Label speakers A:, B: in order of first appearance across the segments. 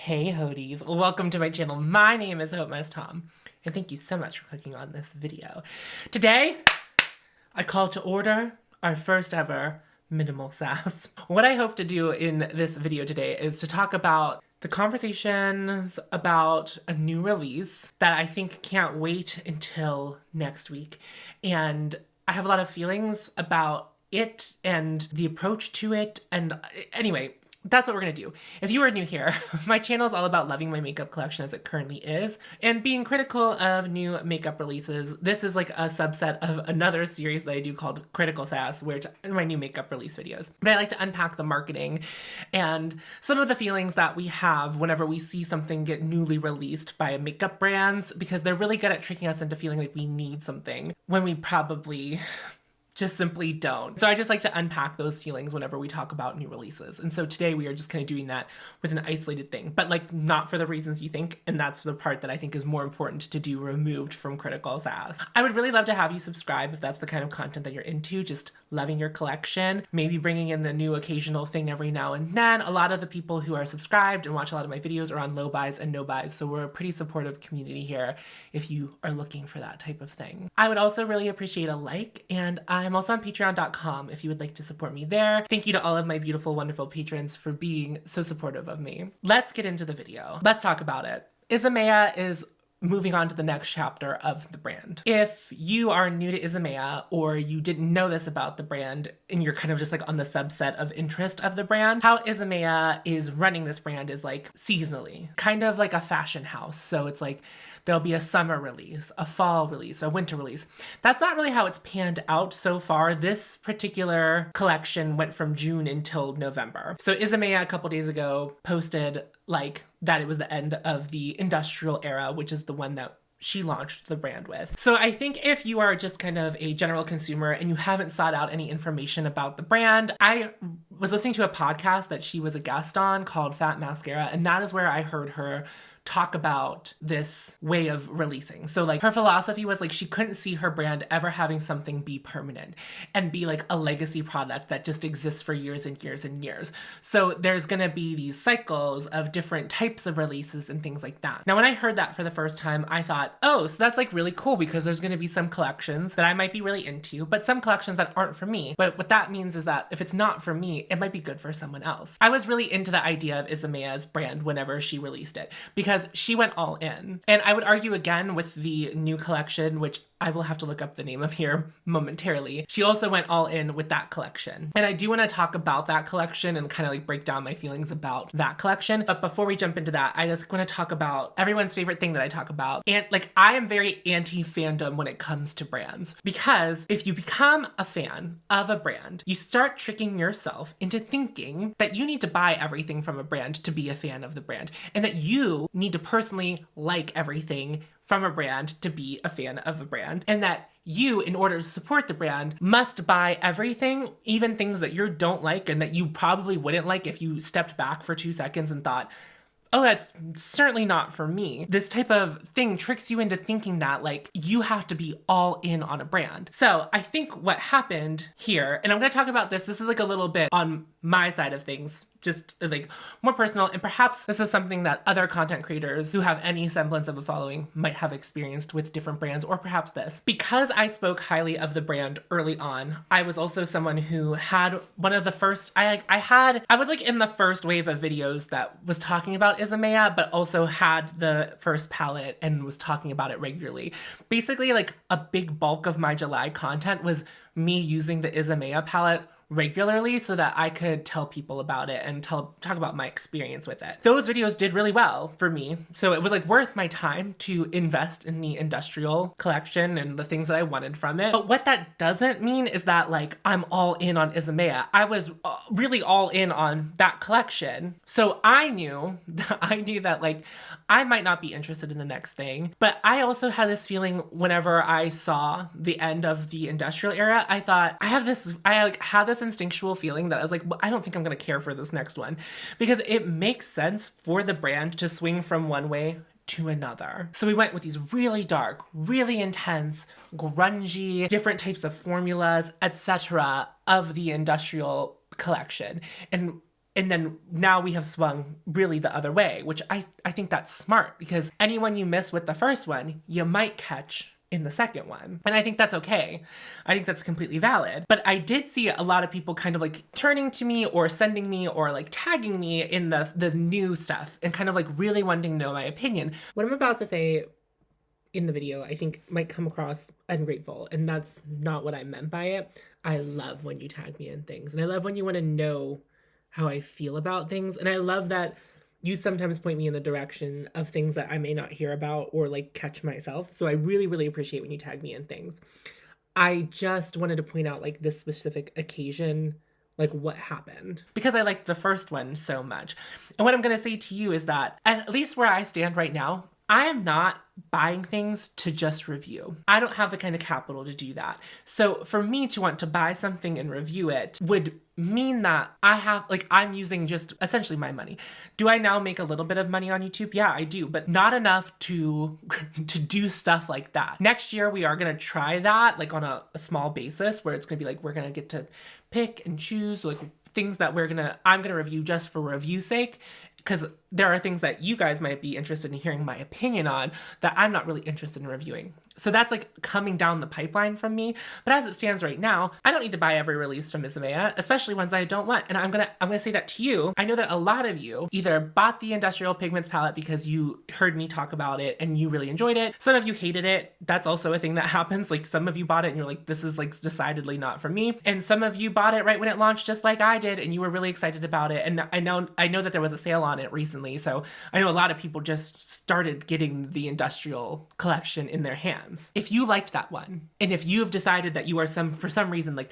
A: Hey Hodies, welcome to my channel. My name is hautemesstom, and thank you so much for clicking on this video. Today, I call to order our first ever minimal sass. What I hope to do in this video today is to talk about the conversations about a new release that I think can't wait until next week. And I have a lot of feelings about it and the approach to it. And anyway, that's what we're gonna do. If you are new here, my channel is all about loving my makeup collection as it currently is and being critical of new makeup releases. This is like a subset of another series that I do called Critical Sass, which are my new makeup release videos. But I like to unpack the marketing and some of the feelings that we have whenever we see something get newly released by makeup brands, because they're really good at tricking us into feeling like we need something when we probably just simply don't. So I just like to unpack those feelings whenever we talk about new releases. And so today we are just kind of doing that with an isolated thing, but like not for the reasons you think. And that's the part that I think is more important to do removed from Critical Sass. I would really love to have you subscribe if that's the kind of content that you're into, just loving your collection, maybe bringing in the new occasional thing every now and then. A lot of the people who are subscribed and watch a lot of my videos are on low buys and no buys. So we're a pretty supportive community here if you are looking for that type of thing. I would also really appreciate a like, and I'm also on patreon.com if you would like to support me there. Thank you to all of my beautiful, wonderful patrons for being so supportive of me. Let's get into the video. Let's talk about it. Isamaya is moving on to the next chapter of the brand. If you are new to Isamaya or you didn't know this about the brand and you're kind of just like on the subset of interest of the brand, how Isamaya is running this brand is like seasonally, kind of like a fashion house. So it's like there'll be a summer release, a fall release, a winter release. That's not really how it's panned out so far. This particular collection went from June until November. So Isamaya a couple days ago posted like that it was the end of the industrial era, which is the one that she launched the brand with. So I think if you are just kind of a general consumer and you haven't sought out any information about the brand, I was listening to a podcast that she was a guest on called Fat Mascara, and that is where I heard her talk about this way of releasing. So like her philosophy was like she couldn't see her brand ever having something be permanent and be like a legacy product that just exists for years and years and years. So there's gonna be these cycles of different types of releases and things like that. Now when I heard that for the first time, I thought, oh, so that's like really cool because there's gonna be some collections that I might be really into, but some collections that aren't for me. But what that means is that if it's not for me, it might be good for someone else. I was really into the idea of Isamaya's brand whenever she released it because she went all in. And I would argue again with the new collection, which I will have to look up the name of here momentarily. She also went all in with that collection. And I do want to talk about that collection and kind of like break down my feelings about that collection. But before we jump into that, I just want to talk about everyone's favorite thing that I talk about. And like, I am very anti-fandom when it comes to brands, because if you become a fan of a brand, you start tricking yourself into thinking that you need to buy everything from a brand to be a fan of the brand, and that you need to personally like everything from a brand to be a fan of a brand, and that you, in order to support the brand, must buy everything, even things that you don't like and that you probably wouldn't like if you stepped back for 2 seconds and thought, oh, that's certainly not for me. This type of thing tricks you into thinking that like you have to be all in on a brand. So I think what happened here, and I'm gonna talk about this is like a little bit on my side of things, just like more personal, and perhaps this is something that other content creators who have any semblance of a following might have experienced with different brands, or perhaps this. Because I spoke highly of the brand early on, I was also someone who had one of the first, I was like in the first wave of videos that was talking about Isamaya, but also had the first palette and was talking about it regularly. Basically, like a big bulk of my July content was me using the Isamaya palette regularly so that I could tell people about it and talk about my experience with it. Those videos did really well for me, so it was like worth my time to invest in the industrial collection and the things that I wanted from it. But what that doesn't mean is that like I'm all in on Isamaya. I was really all in on that collection. So I knew that like I might not be interested in the next thing, but I also had this feeling whenever I saw the end of the industrial era, I thought I had this instinctual feeling that I was like, well, I don't think I'm gonna care for this next one, because it makes sense for the brand to swing from one way to another. So we went with these really dark, really intense, grungy, different types of formulas, etc. of the industrial collection. And And then now we have swung really the other way, which I think that's smart, because anyone you miss with the first one, you might catch in the second one. And I think that's okay. I think that's completely valid. But I did see a lot of people kind of like turning to me or sending me or like tagging me in the new stuff and kind of like really wanting to know my opinion. What I'm about to say in the video, I think might come across ungrateful, and that's not what I meant by it. I love when you tag me in things, and I love when you want to know how I feel about things, and I love that you sometimes point me in the direction of things that I may not hear about or like catch myself. So I really, really appreciate when you tag me in things. I just wanted to point out like this specific occasion, like what happened, because I liked the first one so much. And what I'm going to say to you is that at least where I stand right now, I am not buying things to just review. I don't have the kind of capital to do that. So for me to want to buy something and review it would mean that I'm using just essentially my money. Do I now make a little bit of money on YouTube? Yeah, I do, but not enough to do stuff like that. Next year, we are going to try that like on a small basis, where it's going to be like, we're going to get to pick and choose like things that I'm going to review just for review's sake, because there are things that you guys might be interested in hearing my opinion on that I'm not really interested in reviewing. So that's like coming down the pipeline from me. But as it stands right now, I don't need to buy every release from Isamaya, especially ones I don't want. And I'm gonna say that to you. I know that a lot of you either bought the Industrial Pigments palette because you heard me talk about it and you really enjoyed it. Some of you hated it. That's also a thing that happens. Like some of you bought it and you're like, this is like decidedly not for me. And some of you bought it right when it launched, just like I did, and you were really excited about it. And I know that there was a sale on it recently. So I know a lot of people just started getting the Industrial collection in their hands. If you liked that one, and if you've decided that you are for some reason like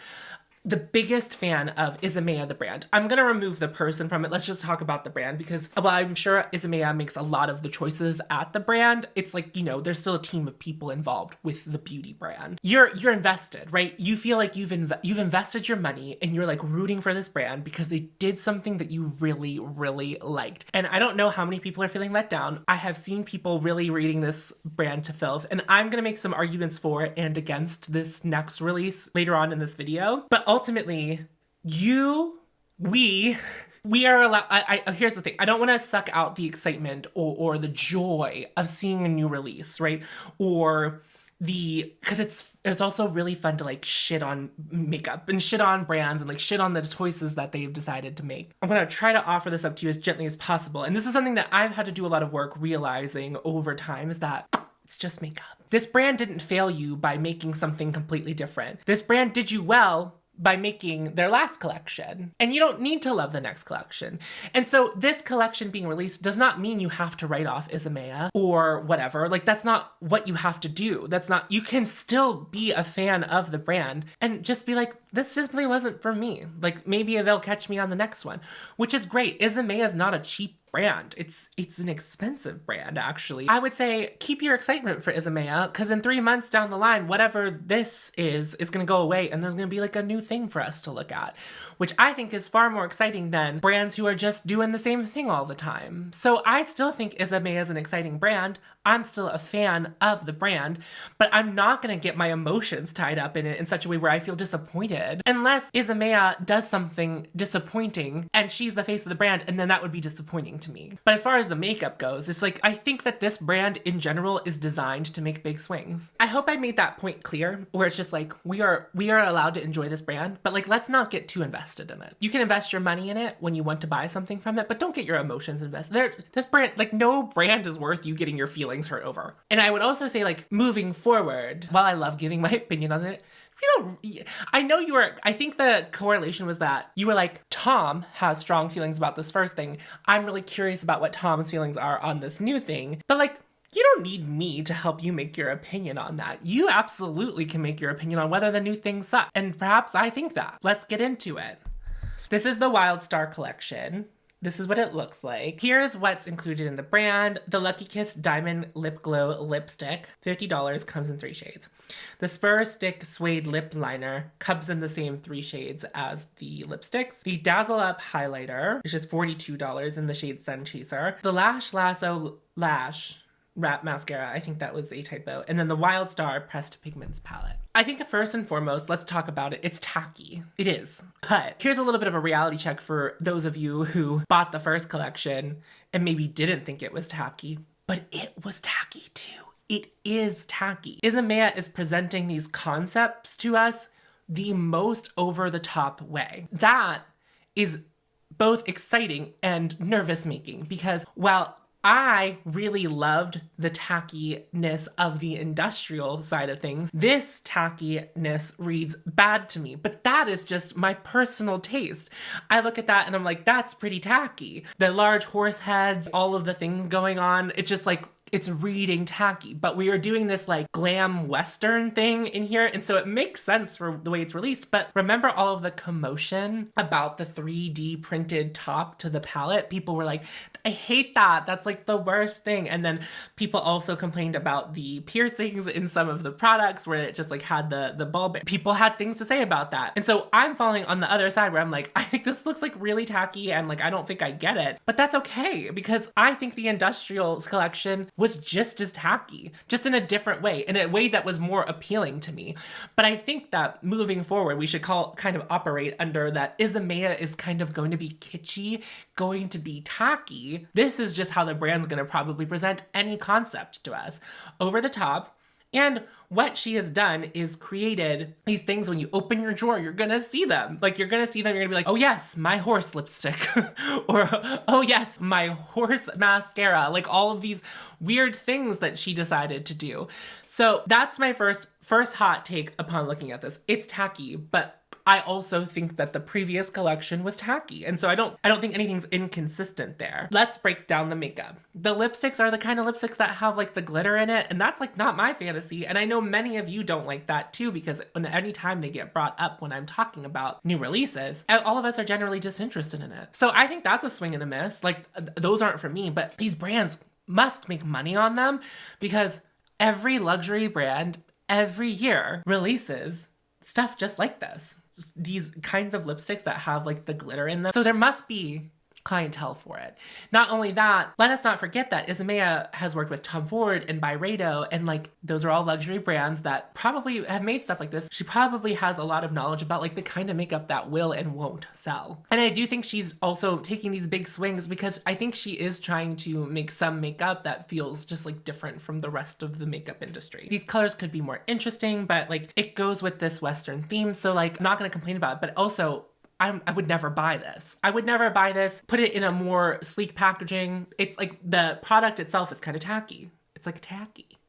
A: the biggest fan of Isamaya the brand, I'm gonna remove the person from it. Let's just talk about the brand, because while I'm sure Isamaya makes a lot of the choices at the brand, it's like, you know, there's still a team of people involved with the beauty brand. You're invested, right? You feel like you've invested your money and you're like rooting for this brand because they did something that you really, really liked. And I don't know how many people are feeling let down. I have seen people really reading this brand to filth, and I'm gonna make some arguments for and against this next release later on in this video. But ultimately, we are allowed. Here's the thing. I don't want to suck out the excitement or the joy of seeing a new release, right? Or because it's also really fun to like shit on makeup and shit on brands and like shit on the choices that they've decided to make. I'm gonna try to offer this up to you as gently as possible. And this is something that I've had to do a lot of work realizing over time, is that it's just makeup. This brand didn't fail you by making something completely different. This brand did you well by making their last collection. And you don't need to love the next collection. And so this collection being released does not mean you have to write off Isamaya or whatever. Like, that's not what you have to do. You can still be a fan of the brand and just be like, this simply wasn't for me. Like, maybe they'll catch me on the next one, which is great. Isamaya is not a cheap brand. It's an expensive brand, actually. I would say keep your excitement for Isamaya, because in 3 months down the line, whatever this is going to go away, and there's going to be like a new thing for us to look at, which I think is far more exciting than brands who are just doing the same thing all the time. So I still think Isamaya is an exciting brand. I'm still a fan of the brand, but I'm not going to get my emotions tied up in it in such a way where I feel disappointed, unless Isamaya does something disappointing and she's the face of the brand, and then that would be disappointing to me. But as far as the makeup goes, it's like, I think that this brand in general is designed to make big swings. I hope I made that point clear, where it's just like, we are allowed to enjoy this brand, but like, let's not get too invested in it. You can invest your money in it when you want to buy something from it, but don't get your emotions invested. This brand, like, no brand is worth you getting your feelings hurt over. And I would also say, like, moving forward, while I love giving my opinion on it, I think the correlation was that you were like, Tom has strong feelings about this first thing. I'm really curious about what Tom's feelings are on this new thing. But like, you don't need me to help you make your opinion on that. You absolutely can make your opinion on whether the new thing sucks. And perhaps I think that. Let's get into it. This is the Wild Star collection. This is what it looks like. Here's what's included in the brand. The Lucky Kiss Diamond Lip Glow Lipstick, $50, comes in 3 shades. The Spur Stick Suede Lip Liner comes in the same 3 shades as the lipsticks. The Dazzle Up Highlighter, which is $42 in the shade Sun Chaser. The Lash Lasso Lash Wrap Mascara. I think that was a typo. And then the Wild Star Pressed Pigments palette. I think first and foremost, let's talk about it. It's tacky. It is. But here's a little bit of a reality check for those of you who bought the first collection and maybe didn't think it was tacky, but it was tacky too. It is tacky. Isamaya is presenting these concepts to us the most over-the-top way. That is both exciting and nervous-making, because while I really loved the tackiness of the industrial side of things, this tackiness reads bad to me, but that is just my personal taste. I look at that and I'm like, that's pretty tacky. The large horse heads, all of the things going on, it's just like, it's reading tacky, but we are doing this like glam Western thing in here. And so it makes sense for the way it's released. But remember all of the commotion about the 3D printed top to the palette? People were like, I hate that. That's like the worst thing. And then people also complained about the piercings in some of the products where it just like had the ball bear. People had things to say about that. And so I'm falling on the other side where I'm like, I think this looks like really tacky and like, I don't think I get it. But that's okay, because I think the Industrials collection was just as tacky, just in a different way, in a way that was more appealing to me. But I think that moving forward, we should kind of operate under that Isamaya is kind of going to be kitschy, going to be tacky. This is just how the brand's going to probably present any concept to us. Over the top. And what she has done is created these things when you open your drawer, you're gonna see them. Like, you're gonna see them, you're gonna be like, oh yes, my horse lipstick. Or, oh yes, my horse mascara. Like, all of these weird things that she decided to do. So that's my first hot take upon looking at this. It's tacky, but I also think that the previous collection was tacky. And so I don't think anything's inconsistent there. Let's break down the makeup. The lipsticks are the kind of lipsticks that have like the glitter in it. And that's like not my fantasy. And I know many of you don't like that too, because any time they get brought up when I'm talking about new releases, all of us are generally disinterested in it. So I think that's a swing and a miss. Like, those aren't for me, but these brands must make money on them, because every luxury brand every year releases stuff just like this. These kinds of lipsticks that have like the glitter in them. So there must be clientele for it. Not only that, let us not forget that Isamaya has worked with Tom Ford and Byredo, and like those are all luxury brands that probably have made stuff like this. She probably has a lot of knowledge about like the kind of makeup that will and won't sell. And I do think she's also taking these big swings, because I think she is trying to make some makeup that feels just like different from the rest of the makeup industry. These colors could be more interesting, but like it goes with this Western theme. So like, I'm not gonna complain about it, but also I would never buy this. I would never buy this. Put it in a more sleek packaging. It's like the product itself is kind of tacky. It's like tacky.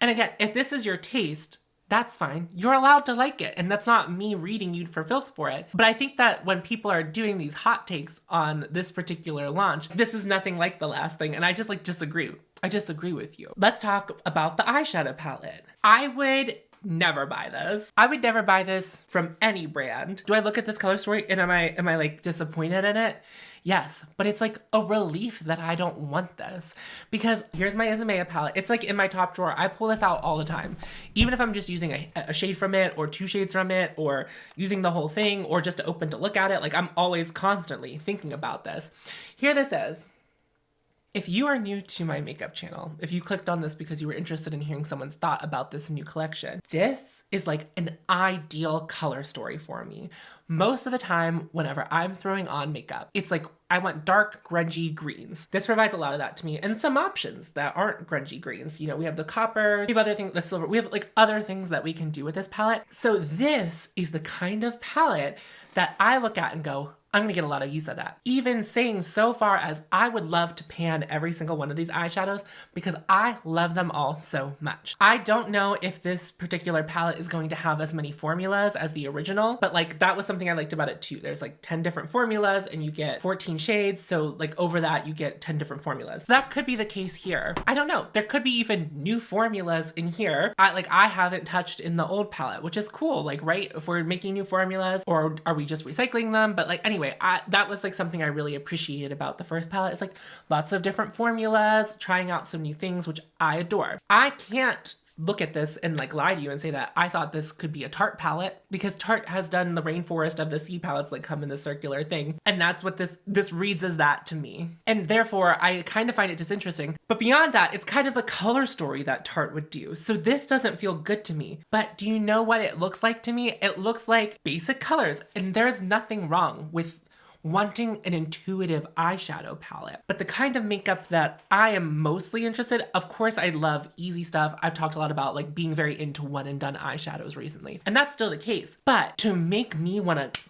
A: And again, if this is your taste, that's fine. You're allowed to like it. And that's not me reading you for filth for it. But I think that when people are doing these hot takes on this particular launch, this is nothing like the last thing. And I just like disagree. I disagree with you. Let's talk about the eyeshadow palette. I would never buy this. I would never buy this from any brand. Do I look at this color story and am I like disappointed in it? Yes, but it's like a relief that I don't want this, because here's my Isamaya palette. It's like in my top drawer. I pull this out all the time. Even if I'm just using a shade from it or 2 shades from it, or using the whole thing, or just to open to look at it. Like, I'm always constantly thinking about this. Here this is. If you are new to my makeup channel, if you clicked on this because you were interested in hearing someone's thought about this new collection, this is like an ideal color story for me. Most of the time, whenever I'm throwing on makeup, it's like, I want dark, grungy greens. This provides a lot of that to me, and some options that aren't grungy greens. You know, we have the coppers, we have other things, the silver, we have like other things that we can do with this palette. So this is the kind of palette that I look at and go, I'm gonna get a lot of use of that. Even saying so far as I would love to pan every single one of these eyeshadows, because I love them all so much. I don't know if this particular palette is going to have as many formulas as the original, but like that was something I liked about it too. There's like 10 different formulas and you get 14 shades. So like over that you get 10 different formulas. So that could be the case here. I don't know. There could be even new formulas in here. I haven't touched in the old palette, which is cool. Like, right? If we're making new formulas, or are we just recycling them? But like, anyway, that was like something I really appreciated about the first palette. It's like lots of different formulas, trying out some new things, which I adore. I can't look at this and like lie to you and say that I thought this could be a Tarte palette, because Tarte has done the Rainforest of the Sea palettes, like come in this circular thing. And that's what this reads as that to me. And therefore I kind of find it disinteresting. But beyond that, it's kind of a color story that Tarte would do. So this doesn't feel good to me. But do you know what it looks like to me? It looks like basic colors, and there's nothing wrong with wanting an intuitive eyeshadow palette. But the kind of makeup that I am mostly interested, of course I love easy stuff. I've talked a lot about like being very into one and done eyeshadows recently, and that's still the case. But to make me want to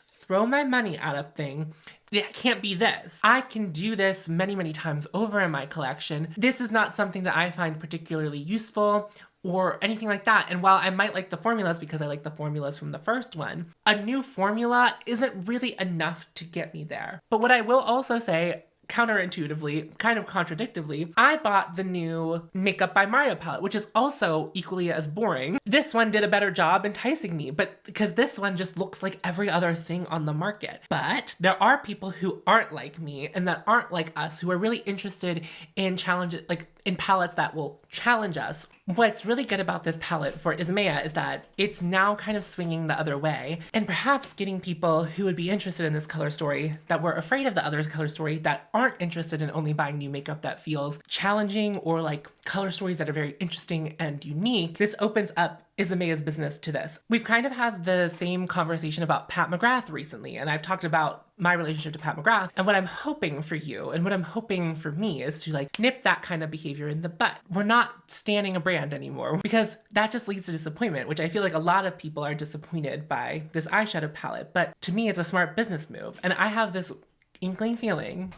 A: throw my money at a thing, it can't be this. I can do this many, many times over in my collection. This is not something that I find particularly useful or anything like that. And while I might like the formulas because I like the formulas from the first one, a new formula isn't really enough to get me there. But what I will also say, counterintuitively, kind of contradictively, I bought the new Makeup by Mario palette, which is also equally as boring. This one did a better job enticing me, but because this one just looks like every other thing on the market. But there are people who aren't like me and that aren't like us, who are really interested in challenges, like in palettes that will challenge us. What's really good about this palette for Isamaya is that it's now kind of swinging the other way, and perhaps getting people who would be interested in this color story, that were afraid of the other color story, that aren't interested in only buying new makeup that feels challenging, or like color stories that are very interesting and unique. This opens up Isamaya's business to this. We've kind of had the same conversation about Pat McGrath recently, and I've talked about my relationship to Pat McGrath, and what I'm hoping for you and what I'm hoping for me is to like nip that kind of behavior in the butt. We're not standing a brand anymore, because that just leads to disappointment, which I feel like a lot of people are disappointed by this eyeshadow palette. But to me, it's a smart business move, and I have this inkling feeling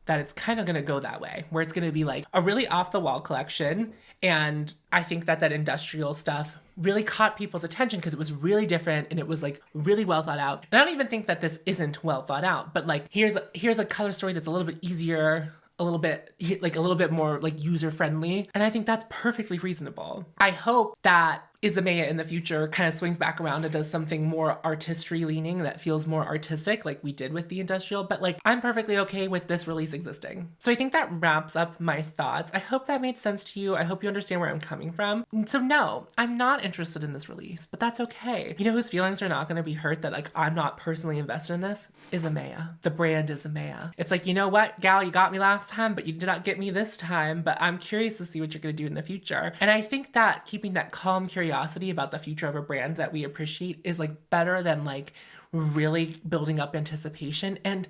A: that it's kind of gonna go that way, where it's gonna be like a really off-the-wall collection. And I think that that industrial stuff really caught people's attention because it was really different and it was like really well thought out. And I don't even think that this isn't well thought out, but like here's a color story that's a little bit easier, a little bit more like user friendly, and I think that's perfectly reasonable. I hope that Isamaya in the future kind of swings back around and does something more artistry leaning that feels more artistic, like we did with the industrial, but like I'm perfectly okay with this release existing. So I think that wraps up my thoughts. I hope that made sense to you. I hope you understand where I'm coming from. So no, I'm not interested in this release, but that's okay. You know whose feelings are not going to be hurt that like I'm not personally invested in this? Isamaya. The brand Isamaya. It's like, you know what, gal, you got me last time, but you did not get me this time, but I'm curious to see what you're going to do in the future. And I think that keeping that calm curiosity about the future of a brand that we appreciate is like better than like really building up anticipation. And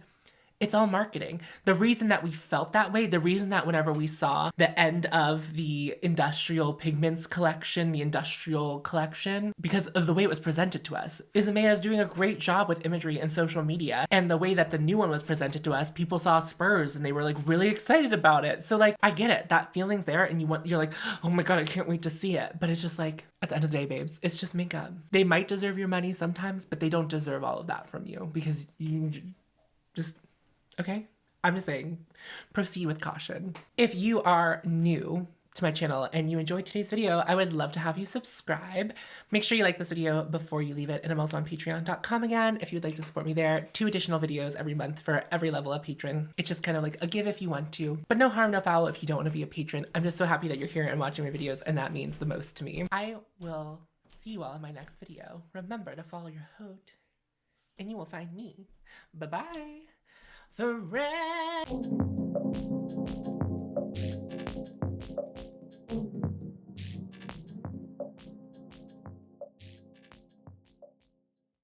A: it's all marketing. The reason that we felt that way, the reason that whenever we saw the end of the industrial pigments collection, the industrial collection, because of the way it was presented to us, Isamaya is doing a great job with imagery and social media. And the way that the new one was presented to us, people saw spurs and they were like really excited about it. So like, I get it. That feeling's there and you're like, oh my God, I can't wait to see it. But it's just like, at the end of the day, babes, it's just makeup. They might deserve your money sometimes, but they don't deserve all of that from you because you just... Okay? I'm just saying, proceed with caution. If you are new to my channel and you enjoyed today's video, I would love to have you subscribe. Make sure you like this video before you leave it. And I'm also on patreon.com again if you'd like to support me there. 2 additional videos every month for every level of patron. It's just kind of like a give if you want to, but no harm, no foul if you don't want to be a patron. I'm just so happy that you're here and watching my videos, and that means the most to me. I will see you all in my next video. Remember to follow your haute and you will find me. Bye-bye. The red.